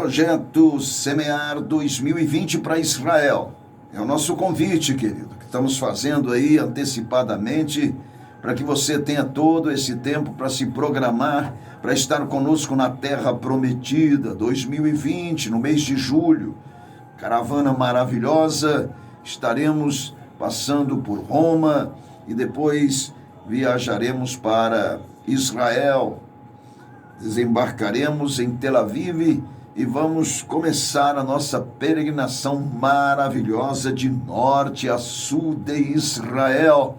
Projeto Semear 2020 para Israel. É o nosso convite, querido, que estamos fazendo aí antecipadamente para que você tenha todo esse tempo para se programar, para estar conosco na Terra Prometida, 2020, no mês de julho. Caravana maravilhosa, estaremos passando por Roma e depois viajaremos para Israel. Desembarcaremos em Tel Aviv e vamos começar a nossa peregrinação maravilhosa de norte a sul de Israel.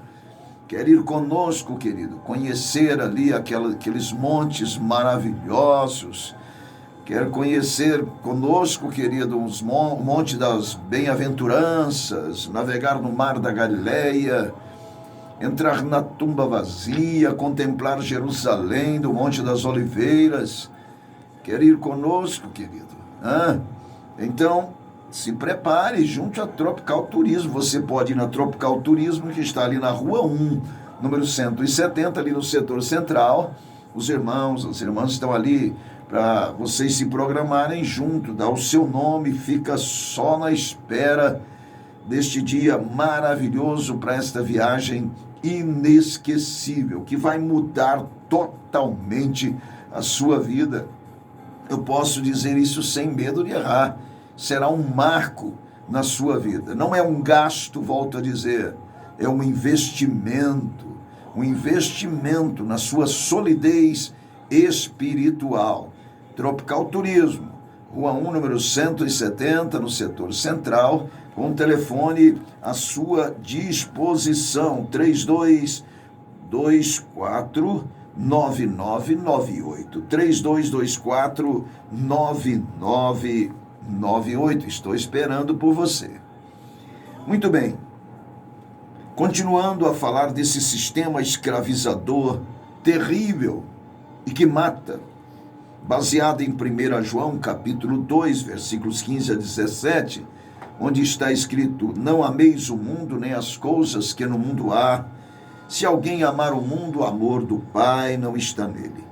Quer ir conosco, querido, conhecer ali aqueles montes maravilhosos. Quer conhecer conosco, querido, o Monte das Bem-aventuranças, navegar no Mar da Galileia, entrar na tumba vazia, contemplar Jerusalém, do Monte das Oliveiras. Quer ir conosco, querido? Então, se prepare, junte a Tropical Turismo. Você pode ir na Tropical Turismo, que está ali na Rua 1, número 170, ali no setor central. Os irmãos, as irmãs estão ali para vocês se programarem junto, dá o seu nome, fica só na espera deste dia maravilhoso para esta viagem inesquecível, que vai mudar totalmente a sua vida. Eu posso dizer isso sem medo de errar. Será um marco na sua vida. Não é um gasto, volto a dizer, é um investimento na sua solidez espiritual. Tropical Turismo, Rua 1, número 170, no setor central, com o telefone à sua disposição, 3224-9998, 3224-9998, estou esperando por você. Muito bem, continuando a falar desse sistema escravizador terrível e que mata, baseado em 1 João, capítulo 2, versículos 15 a 17, onde está escrito: não ameis o mundo nem as coisas que no mundo há. Se alguém amar o mundo, o amor do Pai não está nele.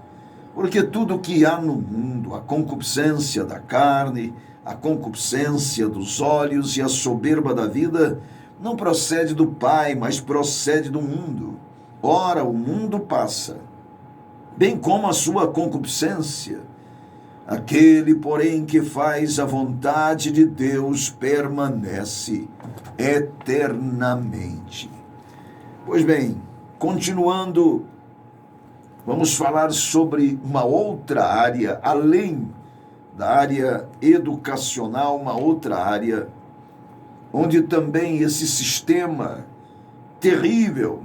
Porque tudo o que há no mundo, a concupiscência da carne, a concupiscência dos olhos e a soberba da vida, não procede do Pai, mas procede do mundo. Ora, o mundo passa, bem como a sua concupiscência. Aquele, porém, que faz a vontade de Deus permanece eternamente. Pois bem, continuando, vamos falar sobre uma outra área, além da área educacional, uma outra área, onde também esse sistema terrível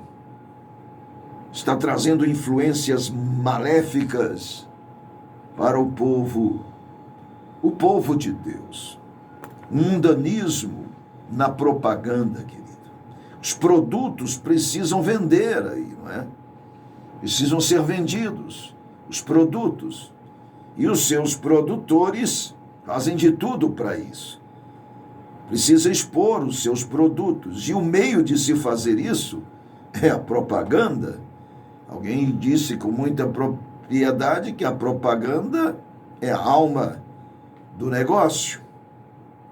está trazendo influências maléficas para o povo de Deus. Mundanismo na propaganda, querido. Os produtos precisam vender aí, não é? Precisam ser vendidos, os produtos. E os seus produtores fazem de tudo para isso. Precisa expor os seus produtos. E o meio de se fazer isso é a propaganda. Alguém disse com muita propriedade que a propaganda é a alma do negócio.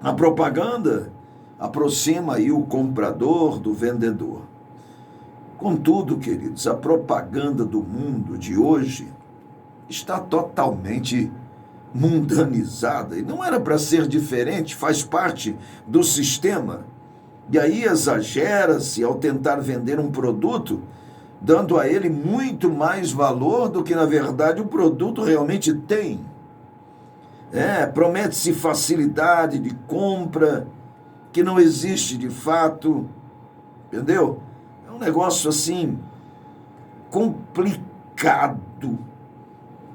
A propaganda aproxima aí o comprador do vendedor. Contudo, queridos, a propaganda do mundo de hoje está totalmente mundanizada e não era para ser diferente, faz parte do sistema. E aí exagera-se ao tentar vender um produto, dando a ele muito mais valor do que, na verdade, o produto realmente tem. Promete-se facilidade de compra, que não existe de fato, entendeu? É um negócio assim, complicado.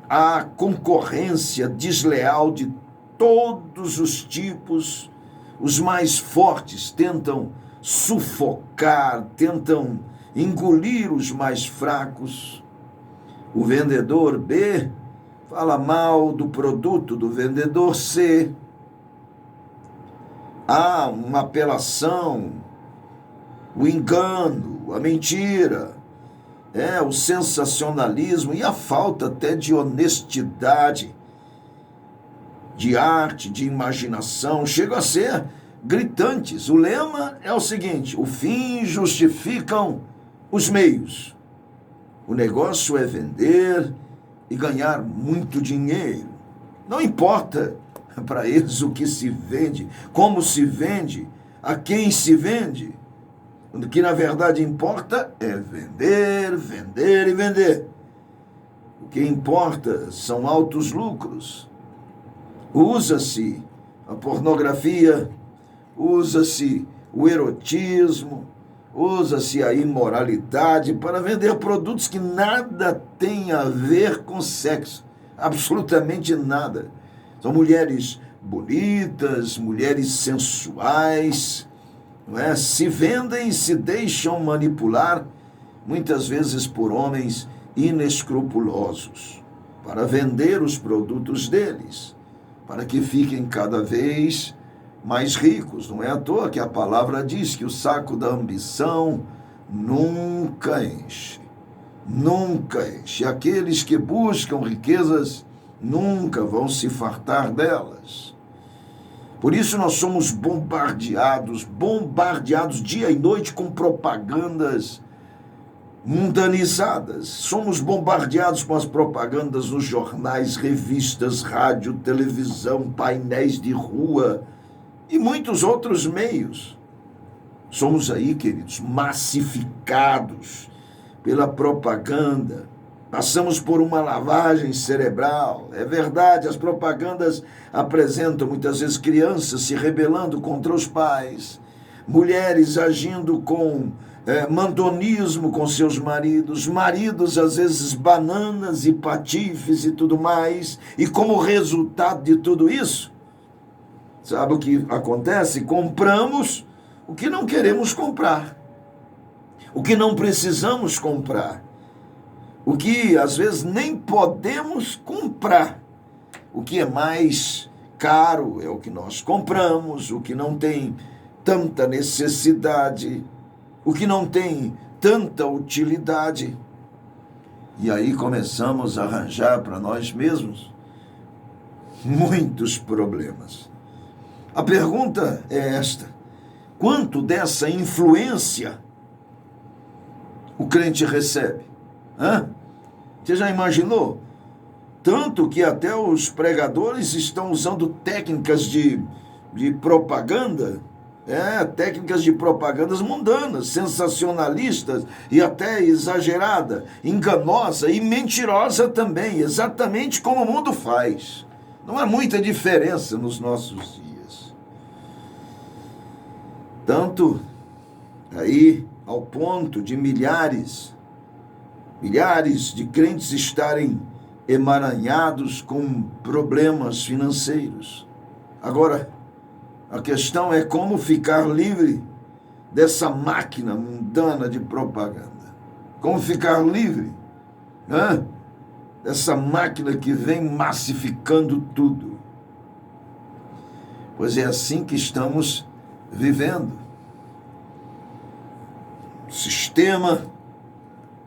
A concorrência desleal de todos os tipos, os mais fortes tentam sufocar, tentam engolir os mais fracos. O vendedor B fala mal do produto do vendedor C. Há uma apelação, o engano, a mentira, o sensacionalismo e a falta até de honestidade de arte, de imaginação, chegam a ser gritantes. O lema é o seguinte: o fim justificam os meios. O negócio é vender e ganhar muito dinheiro. Não importa para eles o que se vende, como se vende, a quem se vende. O que na verdade importa é vender, vender e vender. O que importa são altos lucros. Usa-se a pornografia, usa-se o erotismo, usa-se a imoralidade para vender produtos que nada têm a ver com sexo. Absolutamente nada. São mulheres bonitas, mulheres sensuais, não é? Se vendem e se deixam manipular, muitas vezes por homens inescrupulosos, para vender os produtos deles, para que fiquem cada vez mais ricos. Não é à toa que a palavra diz que o saco da ambição nunca enche. Nunca enche. Aqueles que buscam riquezas nunca vão se fartar delas. Por isso nós somos bombardeados dia e noite com propagandas mundanizadas. Somos bombardeados com as propagandas nos jornais, revistas, rádio, televisão, painéis de rua e muitos outros meios. Somos aí, queridos, massificados pela propaganda. Passamos por uma lavagem cerebral. É verdade, as propagandas apresentam muitas vezes crianças se rebelando contra os pais, mulheres agindo com mandonismo com seus maridos, maridos às vezes bananas e patifes e tudo mais. E como resultado de tudo isso, sabe o que acontece? Compramos o que não queremos comprar, o que não precisamos comprar, o que às vezes nem podemos comprar. O que é mais caro é o que nós compramos, o que não tem tanta necessidade, o que não tem tanta utilidade. E aí começamos a arranjar para nós mesmos muitos problemas. A pergunta é esta: quanto dessa influência o crente recebe? Você já imaginou? Tanto que até os pregadores estão usando técnicas de propaganda, técnicas de propagandas mundanas, sensacionalistas e até exagerada, enganosa e mentirosa também, exatamente como o mundo faz. Não há muita diferença nos nossos dias. Tanto aí ao ponto de milhares de crentes estarem emaranhados com problemas financeiros. Agora, a questão é como ficar livre dessa máquina mundana de propaganda. Como ficar livre dessa máquina que vem massificando tudo. Pois é assim que estamos vivendo. O sistema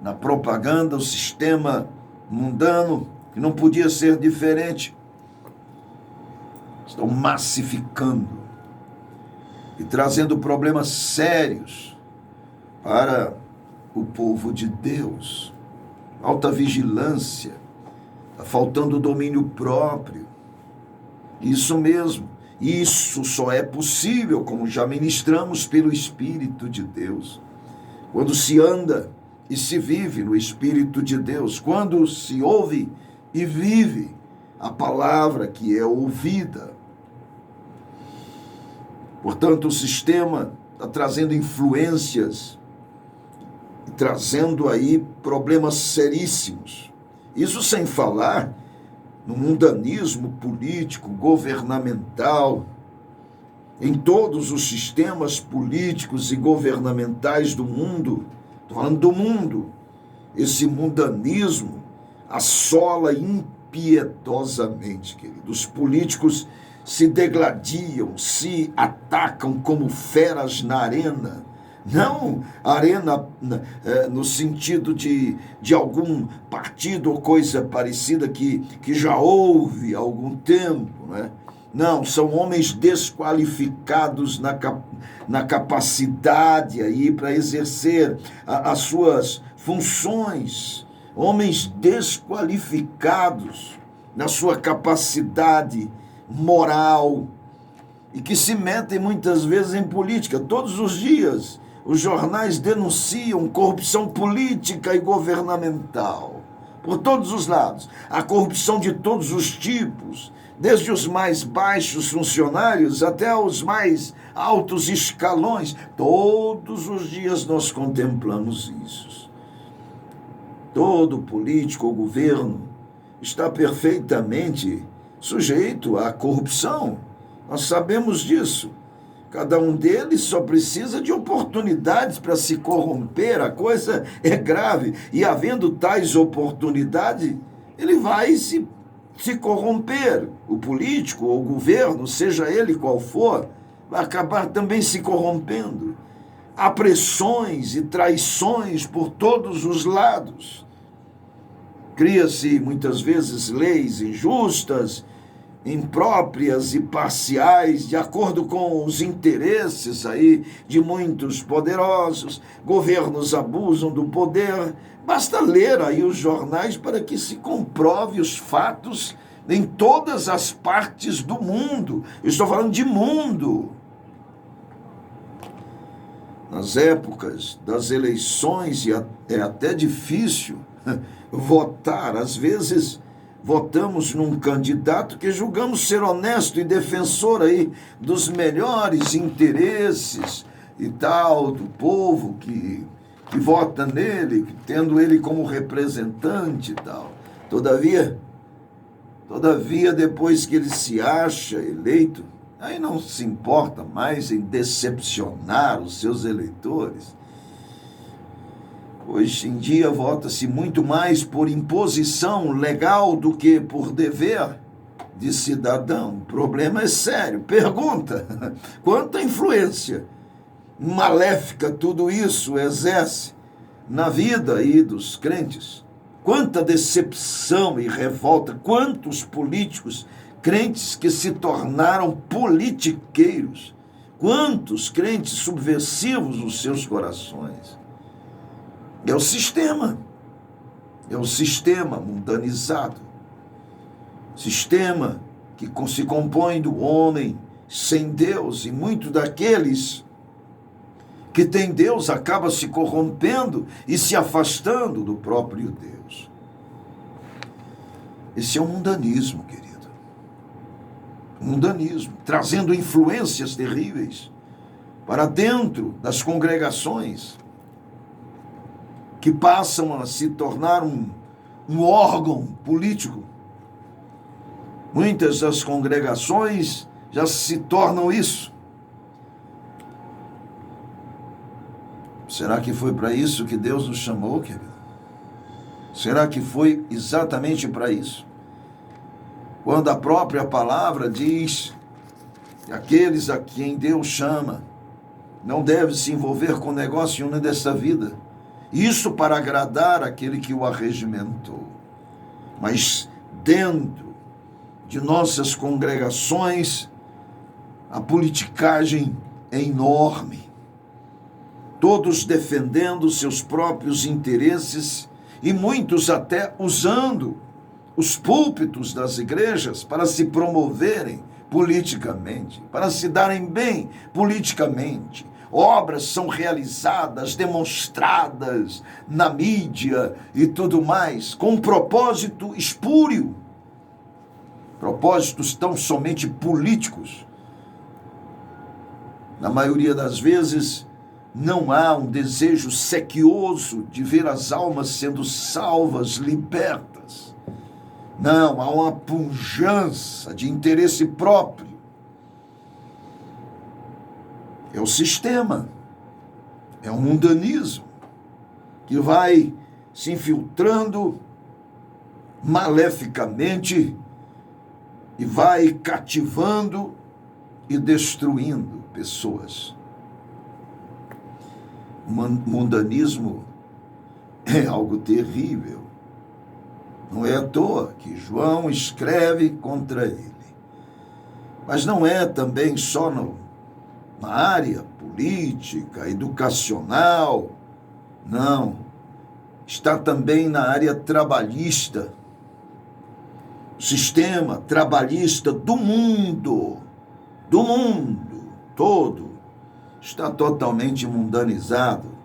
na propaganda, o sistema mundano, que não podia ser diferente, estão massificando e trazendo problemas sérios para o povo de Deus. Alta vigilância, está faltando domínio próprio. Isso mesmo, isso só é possível, como já ministramos, pelo Espírito de Deus. Quando se anda e se vive no Espírito de Deus, quando se ouve e vive a palavra que é ouvida. Portanto, o sistema está trazendo influências, trazendo aí problemas seríssimos. Isso sem falar no mundanismo político, governamental, em todos os sistemas políticos e governamentais do mundo. Estou falando do mundo. Esse mundanismo assola impiedosamente, querido. Os políticos se degladiam, se atacam como feras na arena. Não arena no sentido de algum partido ou coisa parecida que já houve há algum tempo, né? Não, são homens desqualificados na capacidade aí para exercer as suas funções. Homens desqualificados na sua capacidade moral e que se metem muitas vezes em política. Todos os dias os jornais denunciam corrupção política e governamental por todos os lados. A corrupção de todos os tipos, desde os mais baixos funcionários até os mais altos escalões. Todos os dias nós contemplamos isso. Todo político ou governo está perfeitamente sujeito à corrupção. Nós sabemos disso. Cada um deles só precisa de oportunidades para se corromper. A coisa é grave. E havendo tais oportunidades, ele vai se corromper. O político ou o governo, seja ele qual for, vai acabar também se corrompendo. Há pressões e traições por todos os lados. Cria-se muitas vezes leis injustas, impróprias e parciais, de acordo com os interesses aí de muitos poderosos. Governos abusam do poder. Basta ler aí os jornais para que se comprove os fatos em todas as partes do mundo. Eu estou falando de mundo. Nas épocas das eleições é até difícil votar. Às vezes votamos num candidato que julgamos ser honesto e defensor aí dos melhores interesses e tal, do povo que vota nele, tendo ele como representante e tal. Todavia, depois que ele se acha eleito, aí não se importa mais em decepcionar os seus eleitores. Hoje em dia vota-se muito mais por imposição legal do que por dever de cidadão. O problema é sério. Pergunta: quanta influência maléfica tudo isso exerce na vida aí dos crentes? Quanta decepção e revolta, quantos políticos crentes que se tornaram politiqueiros, quantos crentes subversivos nos seus corações. É o sistema mundanizado, sistema que se compõe do homem sem Deus, e muitos daqueles que têm Deus acabam se corrompendo e se afastando do próprio Deus. Esse é o mundanismo, querido. O mundanismo, trazendo influências terríveis para dentro das congregações, que passam a se tornar um órgão político. Muitas das congregações já se tornam isso. Será que foi para isso que Deus nos chamou, querido? Será que foi exatamente para isso? Quando a própria palavra diz que aqueles a quem Deus chama não devem se envolver com negócio nenhum dessa vida. Isso para agradar aquele que o arregimentou. Mas dentro de nossas congregações, a politicagem é enorme. Todos defendendo seus próprios interesses e muitos até usando os púlpitos das igrejas para se promoverem politicamente, para se darem bem politicamente. Obras são realizadas, demonstradas na mídia e tudo mais, com um propósito espúrio, propósitos tão somente políticos. Na maioria das vezes, não há um desejo sequioso de ver as almas sendo salvas, libertas. Não, há uma pujança de interesse próprio. É o sistema, é o mundanismo que vai se infiltrando maleficamente e vai cativando e destruindo pessoas. O mundanismo é algo terrível. Não é à toa que João escreve contra ele. Mas não é também só na área política, educacional, não. Está também na área trabalhista. O sistema trabalhista do mundo todo, está totalmente mundanizado.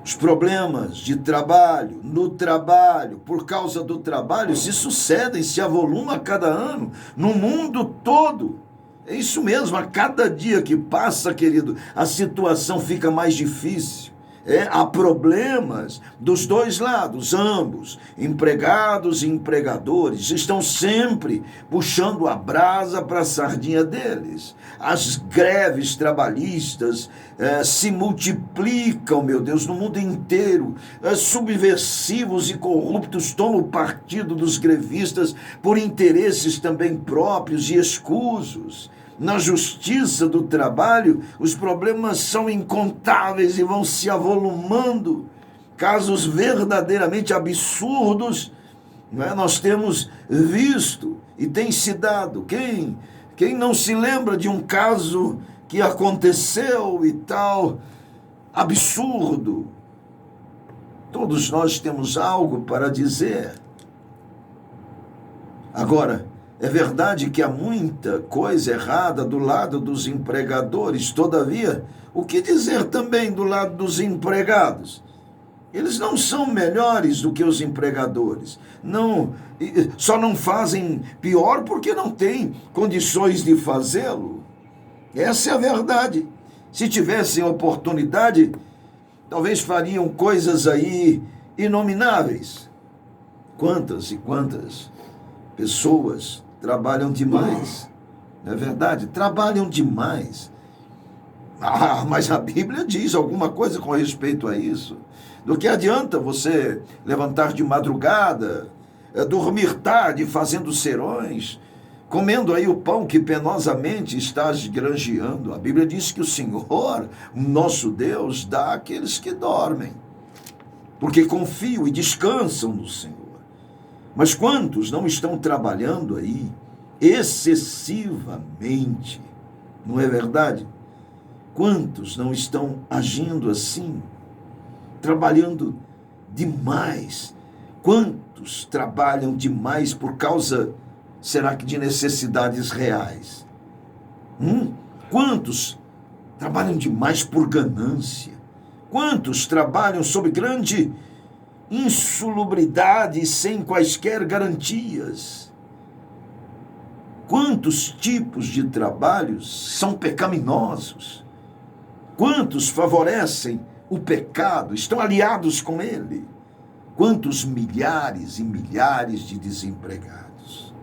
Os problemas de trabalho, no trabalho, por causa do trabalho, se sucedem, se avolumam a cada ano, no mundo todo. É isso mesmo, a cada dia que passa, querido, a situação fica mais difícil. Há problemas dos dois lados, ambos, empregados e empregadores, estão sempre puxando a brasa para a sardinha deles. As greves trabalhistas se multiplicam, meu Deus, no mundo inteiro. Subversivos e corruptos tomam o partido dos grevistas por interesses também próprios e escusos. Na justiça do trabalho, os problemas são incontáveis e vão se avolumando. Casos verdadeiramente absurdos, nós temos visto e tem se dado. Quem não se lembra de um caso que aconteceu e tal, absurdo? Todos nós temos algo para dizer. Agora, é verdade que há muita coisa errada do lado dos empregadores, todavia, o que dizer também do lado dos empregados? Eles não são melhores do que os empregadores. Só não fazem pior porque não têm condições de fazê-lo. Essa é a verdade. Se tivessem oportunidade, talvez fariam coisas aí inomináveis. Quantas e quantas pessoas trabalham demais, não é verdade? Trabalham demais. Mas a Bíblia diz alguma coisa com respeito a isso. Do que adianta você levantar de madrugada, dormir tarde fazendo serões, comendo aí o pão que penosamente estás granjeando? A Bíblia diz que o Senhor, nosso Deus, dá àqueles que dormem, porque confiam e descansam no Senhor. Mas quantos não estão trabalhando aí excessivamente? Não é verdade? Quantos não estão agindo assim? Trabalhando demais? Quantos trabalham demais por causa, será que de necessidades reais? Quantos trabalham demais por ganância? Quantos trabalham sob grande insalubridade sem quaisquer garantias? Quantos tipos de trabalhos são pecaminosos? Quantos favorecem o pecado, estão aliados com ele? Quantos milhares e milhares de desempregados?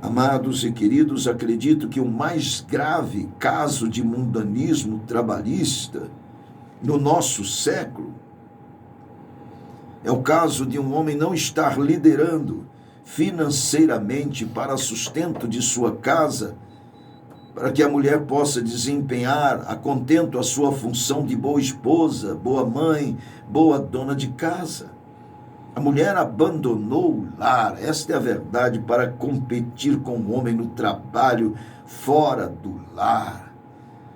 Amados e queridos, acredito que o mais grave caso de mundanismo trabalhista no nosso século é o caso de um homem não estar liderando financeiramente para sustento de sua casa, para que a mulher possa desempenhar a contento a sua função de boa esposa, boa mãe, boa dona de casa. A mulher abandonou o lar, esta é a verdade, para competir com o homem no trabalho fora do lar.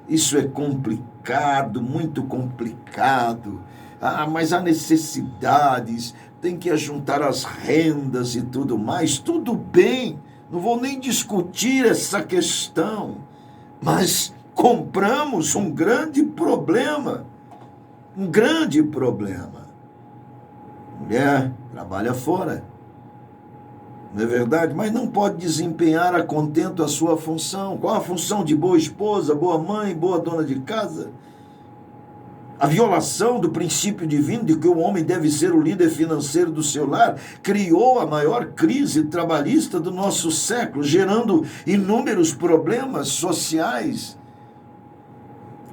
Isso é complicado, muito complicado. Mas há necessidades, tem que ajuntar as rendas e tudo mais. Tudo bem, não vou nem discutir essa questão. Mas compramos um grande problema. Um grande problema. Mulher trabalha fora, não é verdade? Mas não pode desempenhar a contento a sua função. Qual a função de boa esposa, boa mãe, boa dona de casa? A violação do princípio divino de que o homem deve ser o líder financeiro do seu lar criou a maior crise trabalhista do nosso século, gerando inúmeros problemas sociais.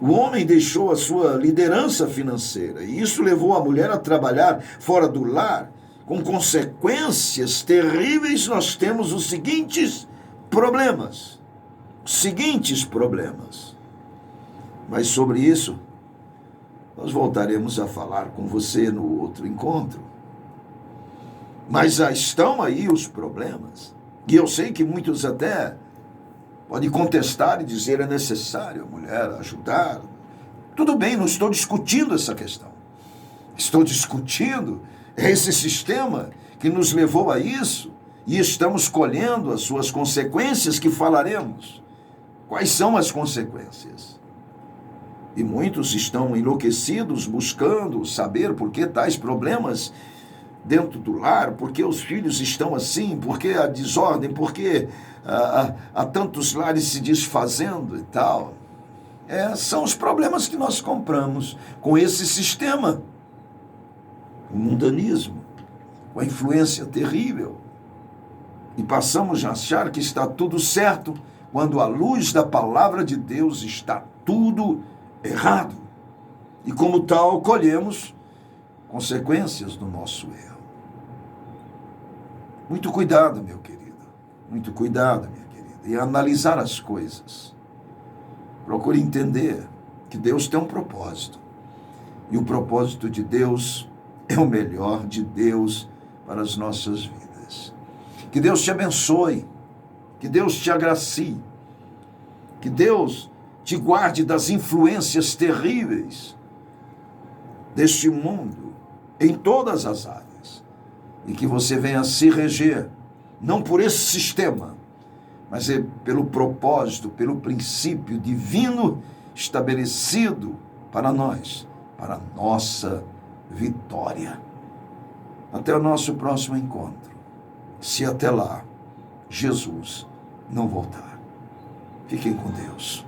O homem deixou a sua liderança financeira e isso levou a mulher a trabalhar fora do lar. Com consequências terríveis, nós temos os seguintes problemas. Mas sobre isso, nós voltaremos a falar com você no outro encontro. Mas já estão aí os problemas. E eu sei que muitos até podem contestar e dizer é necessário a mulher ajudar. Tudo bem, não estou discutindo essa questão. Estou discutindo esse sistema que nos levou a isso e estamos colhendo as suas consequências que falaremos. Quais são as consequências? E muitos estão enlouquecidos buscando saber por que tais problemas dentro do lar, por que os filhos estão assim, por que a desordem, por que há tantos lares se desfazendo e tal. São os problemas que nós compramos com esse sistema. O mundanismo, com a influência terrível. E passamos a achar que está tudo certo, quando à luz da palavra de Deus está tudo errado. E como tal, colhemos consequências do nosso erro. Muito cuidado, meu querido. Muito cuidado, minha querida. E analisar as coisas. Procure entender que Deus tem um propósito. E o propósito de Deus é o melhor de Deus para as nossas vidas. Que Deus te abençoe. Que Deus te agracie. Que Deus te guarde das influências terríveis deste mundo, em todas as áreas. E que você venha se reger, não por esse sistema, mas pelo propósito, pelo princípio divino estabelecido para nós, para a nossa vitória. Até o nosso próximo encontro, se até lá Jesus não voltar. Fiquem com Deus.